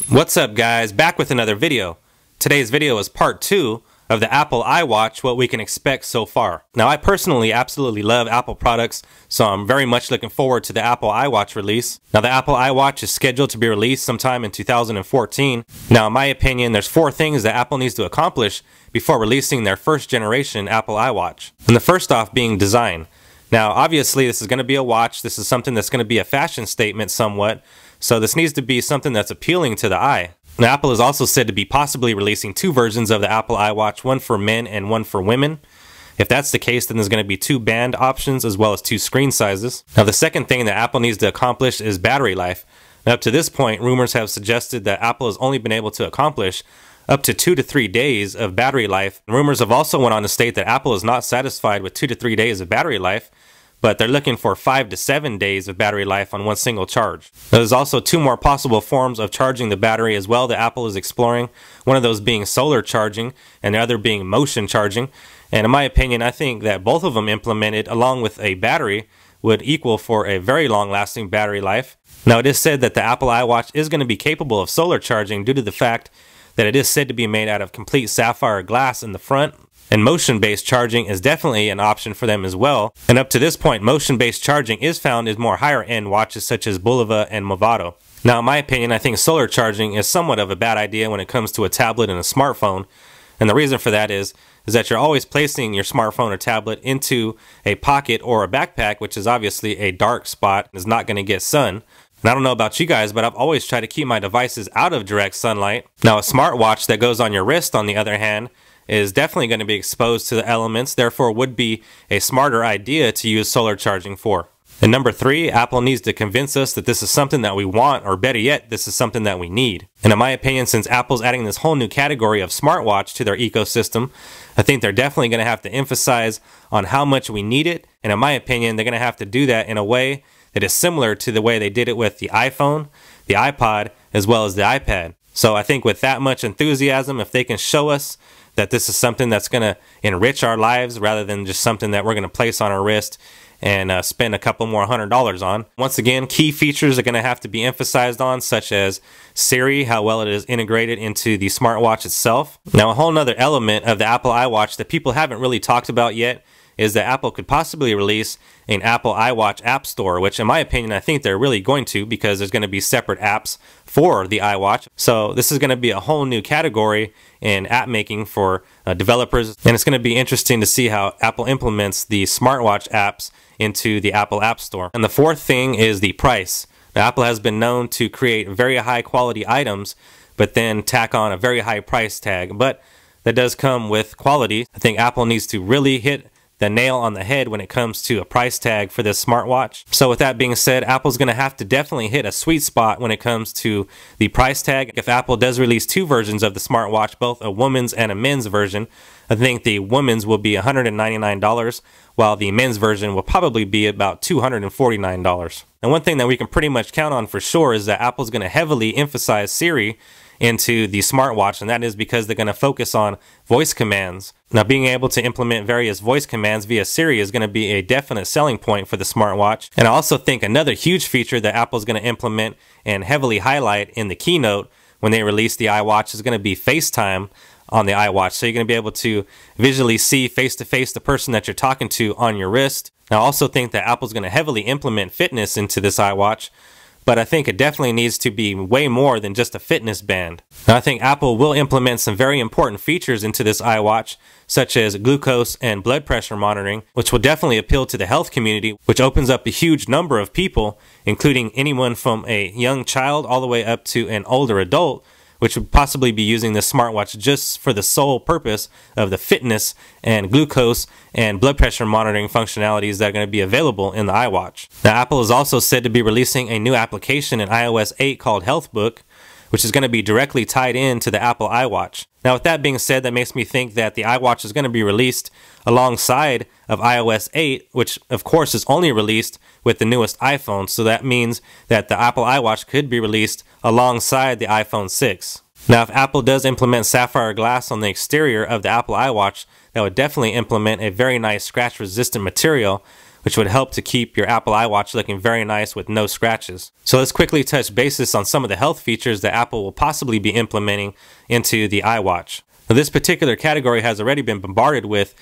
What's up guys, back with another video. Today's video is part 2 of the Apple iWatch, what we can expect so far. Now I personally absolutely love Apple products, so I'm very much looking forward to the Apple iWatch release. Now the Apple iWatch is scheduled to be released sometime in 2014. Now in my opinion, there's 4 things that Apple needs to accomplish before releasing their first generation Apple iWatch. And the first off being design. Now obviously this is going to be a watch, this is something that's going to be a fashion statement somewhat, so this needs to be something that's appealing to the eye. Now Apple is also said to be possibly releasing 2 versions of the Apple iWatch, one for men and one for women. If that's the case, then there's going to be 2 band options as well as 2 screen sizes. Now the second thing that Apple needs to accomplish is battery life. Now up to this point, rumors have suggested that Apple has only been able to accomplish up to 2 to 3 days of battery life. Rumors have also went on to state that Apple is not satisfied with 2 to 3 days of battery life, but they're looking for 5 to 7 days of battery life on one single charge. There's also 2 more possible forms of charging the battery as well that Apple is exploring, one of those being solar charging and the other being motion charging. And in my opinion, I think that both of them implemented along with a battery would equal for a very long lasting battery life. Now it is said that the Apple iWatch is going to be capable of solar charging due to the fact that it is said to be made out of complete sapphire glass in the front. And motion-based charging is definitely an option for them as well. And up to this point, motion-based charging is found in more higher-end watches such as Bulova and Movado. Now, in my opinion, I think solar charging is somewhat of a bad idea when it comes to a tablet and a smartphone. And the reason for that is that you're always placing your smartphone or tablet into a pocket or a backpack, which is obviously a dark spot and is not going to get sun. And I don't know about you guys, but I've always tried to keep my devices out of direct sunlight. Now, a smartwatch that goes on your wrist, on the other hand, is definitely going to be exposed to the elements, therefore would be a smarter idea to use solar charging for. And number 3, Apple needs to convince us that this is something that we want, or better yet, this is something that we need. And in my opinion, since Apple's adding this whole new category of smartwatch to their ecosystem, I think they're definitely going to have to emphasize on how much we need it. And in my opinion, they're going to have to do that in a way that is similar to the way they did it with the iPhone, the iPod, as well as the iPad. So I think with that much enthusiasm, if they can show us that this is something that's going to enrich our lives rather than just something that we're going to place on our wrist and spend a couple more $100s on. Once again, key features are going to have to be emphasized on, such as Siri, how well it is integrated into the smartwatch itself. Now, a whole nother element of the Apple iWatch that people haven't really talked about yet is that Apple could possibly release an Apple iWatch App Store, which in my opinion, I think they're really going to, because there's going to be separate apps for the iWatch. So this is going to be a whole new category in app making for developers, and it's going to be interesting to see how Apple implements the smartwatch apps into the Apple App Store. And the 4th thing is the price. Now, Apple has been known to create very high quality items, but then tack on a very high price tag, but that does come with quality. I think Apple needs to really hit the nail on the head when it comes to a price tag for this smartwatch. So with that being said, Apple's going to have to definitely hit a sweet spot when it comes to the price tag. If Apple does release 2 versions of the smartwatch, both a woman's and a men's version, I think the woman's will be $199, while the men's version will probably be about $249. And one thing that we can pretty much count on for sure is that Apple's going to heavily emphasize Siri into the smartwatch, and that is because they're going to focus on voice commands. Now, being able to implement various voice commands via Siri is going to be a definite selling point for the smartwatch. And I also think another huge feature that Apple's going to implement and heavily highlight in the keynote when they release the iWatch is going to be FaceTime on the iWatch. So you're going to be able to visually see face-to-face the person that you're talking to on your wrist. Now, I also think that Apple's going to heavily implement fitness into this iWatch, but I think it definitely needs to be way more than just a fitness band. Now, I think Apple will implement some very important features into this iWatch, such as glucose and blood pressure monitoring, which will definitely appeal to the health community, which opens up a huge number of people, including anyone from a young child all the way up to an older adult, which would possibly be using this smartwatch just for the sole purpose of the fitness and glucose and blood pressure monitoring functionalities that are going to be available in the iWatch. Now, Apple is also said to be releasing a new application in iOS 8 called HealthBook, which is going to be directly tied into the Apple iWatch. Now, with that being said, that makes me think that the iWatch is going to be released alongside of iOS 8, which of course is only released with the newest iPhone. So that means that the Apple iWatch could be released alongside the iPhone 6. Now, if Apple does implement sapphire glass on the exterior of the Apple iWatch, that would definitely implement a very nice scratch resistant material, which would help to keep your Apple iWatch looking very nice with no scratches. So let's quickly touch basis on some of the health features that Apple will possibly be implementing into the iWatch. Now, this particular category has already been bombarded with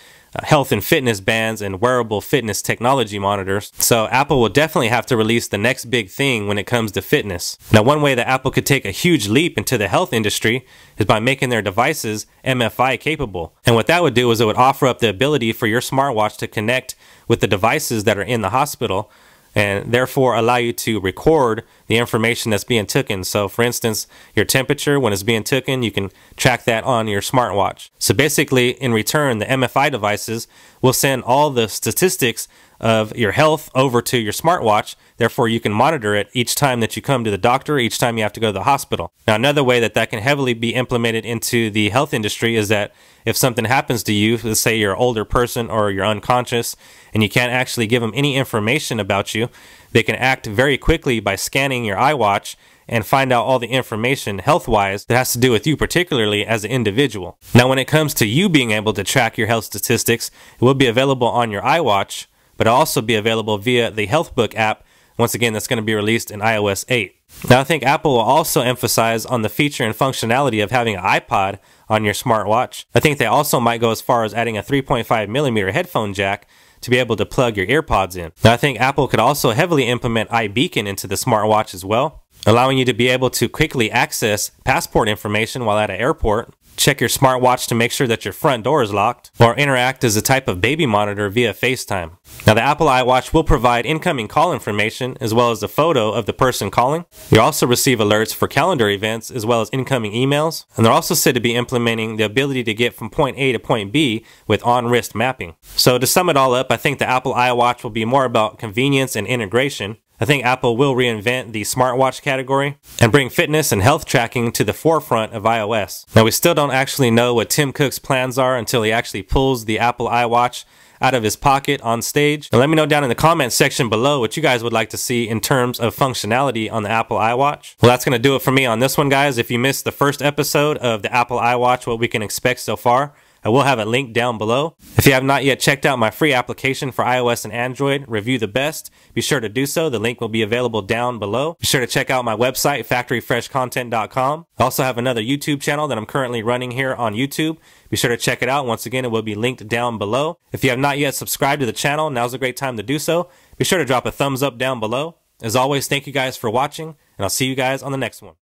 health and fitness bands and wearable fitness technology monitors. So Apple will definitely have to release the next big thing when it comes to fitness. Now, one way that Apple could take a huge leap into the health industry is by making their devices MFI capable. And what that would do is it would offer up the ability for your smartwatch to connect with the devices that are in the hospital, and therefore allow you to record the information that's being taken. So for instance, your temperature, when it's being taken, you can track that on your smartwatch. So basically, in return, the MFI devices will send all the statistics of your health over to your smartwatch. Therefore, you can monitor it each time that you come to the doctor, each time you have to go to the hospital. Now, another way that that can heavily be implemented into the health industry is that if something happens to you, let's say you're an older person or you're unconscious and you can't actually give them any information about you, they can act very quickly by scanning your iWatch and find out all the information health-wise that has to do with you particularly as an individual. Now, when it comes to you being able to track your health statistics, it will be available on your iWatch, but it'll also be available via the HealthBook app. Once again, that's going to be released in iOS 8. Now, I think Apple will also emphasize on the feature and functionality of having an iPod on your smartwatch. I think they also might go as far as adding a 3.5mm headphone jack to be able to plug your earpods in. Now, I think Apple could also heavily implement iBeacon into the smartwatch as well, allowing you to be able to quickly access passport information while at an airport, check your smartwatch to make sure that your front door is locked, or interact as a type of baby monitor via FaceTime. Now, the Apple iWatch will provide incoming call information as well as a photo of the person calling. You'll also receive alerts for calendar events as well as incoming emails. And they're also said to be implementing the ability to get from point A to point B with on-wrist mapping. So to sum it all up, I think the Apple iWatch will be more about convenience and integration. I think Apple will reinvent the smartwatch category and bring fitness and health tracking to the forefront of iOS. Now, we still don't actually know what Tim Cook's plans are until he actually pulls the Apple iWatch out of his pocket on stage. Now, let me know down in the comments section below what you guys would like to see in terms of functionality on the Apple iWatch. Well, that's going to do it for me on this one, guys. If you missed the first episode of the Apple iWatch, what we can expect so far, I will have it linked down below. If you have not yet checked out my free application for iOS and Android, ReviewTheBest, be sure to do so. The link will be available down below. Be sure to check out my website, factoryfreshcontent.com. I also have another YouTube channel that I'm currently running here on YouTube. Be sure to check it out. Once again, it will be linked down below. If you have not yet subscribed to the channel, now's a great time to do so. Be sure to drop a thumbs up down below. As always, thank you guys for watching, and I'll see you guys on the next one.